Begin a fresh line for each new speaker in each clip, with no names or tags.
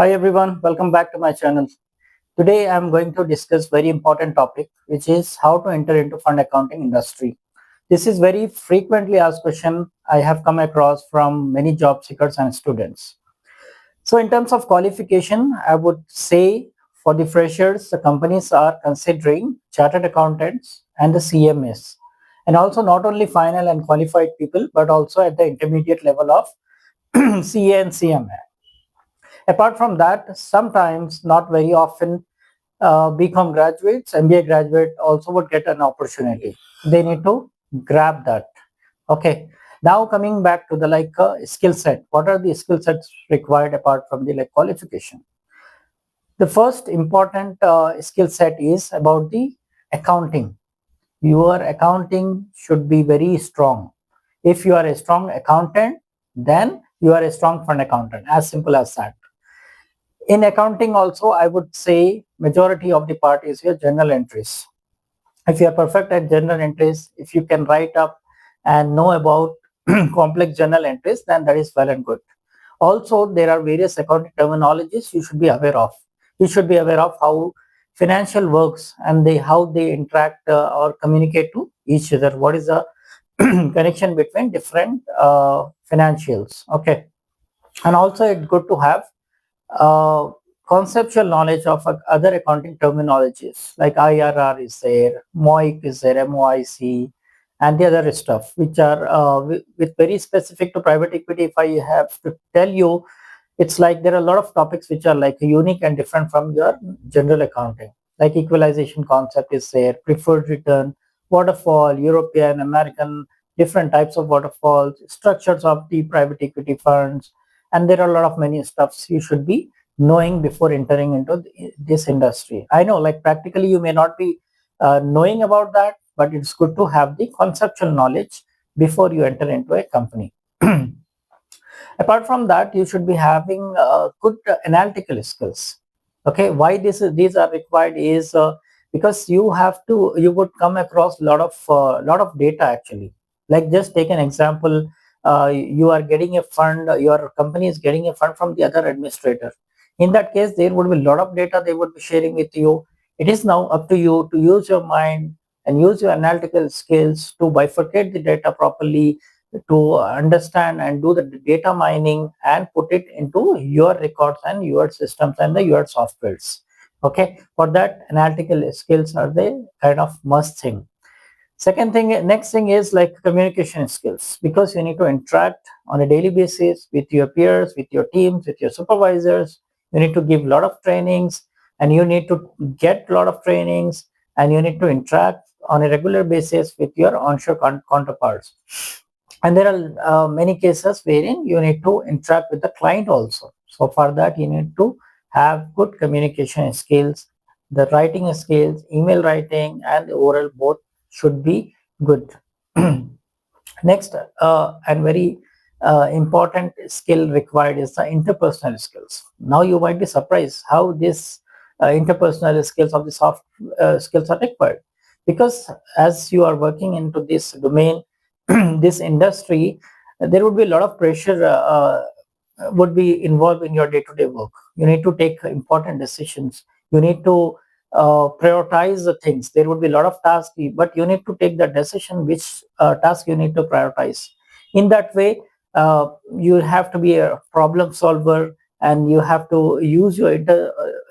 Hi everyone, welcome back to my channel. Today I am going to discuss very important topic, which is how to enter into fund accounting industry. This is very frequently asked question I have come across from many job seekers and students. So in terms of qualification, I would say for the freshers, the companies are considering chartered accountants and the CMS, and also not only final and qualified people, but also at the intermediate level of CA and CMA. Apart from that, sometimes, not very often, BCom graduates, MBA graduate also would get an opportunity. They need to grab that. Okay. Now coming back to the skill set. What are the skill sets required apart from the qualification? The first important skill set is about the accounting. Your accounting should be very strong. If you are a strong accountant, then you are a strong fund accountant. As simple as that. In accounting also, I would say majority of the part is your journal entries. If you are perfect at journal entries, if you can write up and know about complex journal entries, then that is well and good. Also, there are various accounting terminologies you should be aware of. You should be aware of how financial works and how they interact or communicate to each other. What is the connection between different financials? Okay, and also it's good to have uh, conceptual knowledge of other accounting terminologies like IRR is there, MOIC is there, MOIC, and the other stuff which are with very specific to private equity. If I have to tell you, it's like there are a lot of topics which are like unique and different from your general accounting. Like equalization concept is there, preferred return, waterfall, European, American, different types of waterfalls, structures of the private equity funds, and there are a lot of many stuffs you should be knowing before entering into this industry. I know, like practically you may not be knowing about that, but it's good to have the conceptual knowledge before you enter into a company. Apart from that, you should be having good analytical skills. Okay, why these are required is because you would come across lot of data actually. Like just take an example, you are getting a fund, your company is getting a fund from the other administrator. In that case, there would be a lot of data they would be sharing with you. It is now up to you to use your mind and use your analytical skills to bifurcate the data properly, to understand and do the data mining and put it into your records and your systems and your softwares. Okay, for that analytical skills are the kind of must thing. Second thing, next thing is like communication skills, because you need to interact on a daily basis with your peers, with your teams, with your supervisors. You need to give a lot of trainings, and you need to get a lot of trainings, and you need to interact on a regular basis with your onshore counterparts. And there are many cases wherein you need to interact with the client also. So for that, you need to have good communication skills, the writing skills, email writing and the oral both should be good. Next and very important skill required is the interpersonal skills. Now you might be surprised how this interpersonal skills of the soft skills are required, because as you are working into this domain, this industry, there would be a lot of pressure would be involved in your day-to-day work. You need to take important decisions. You need to prioritize the things. There would be a lot of tasks, but you need to take the decision which task you need to prioritize. In that way, you have to be a problem solver, and you have to use your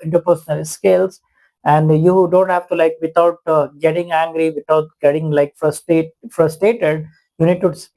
interpersonal skills, and you don't have to, like, without getting angry, without getting like frustrated, you need to take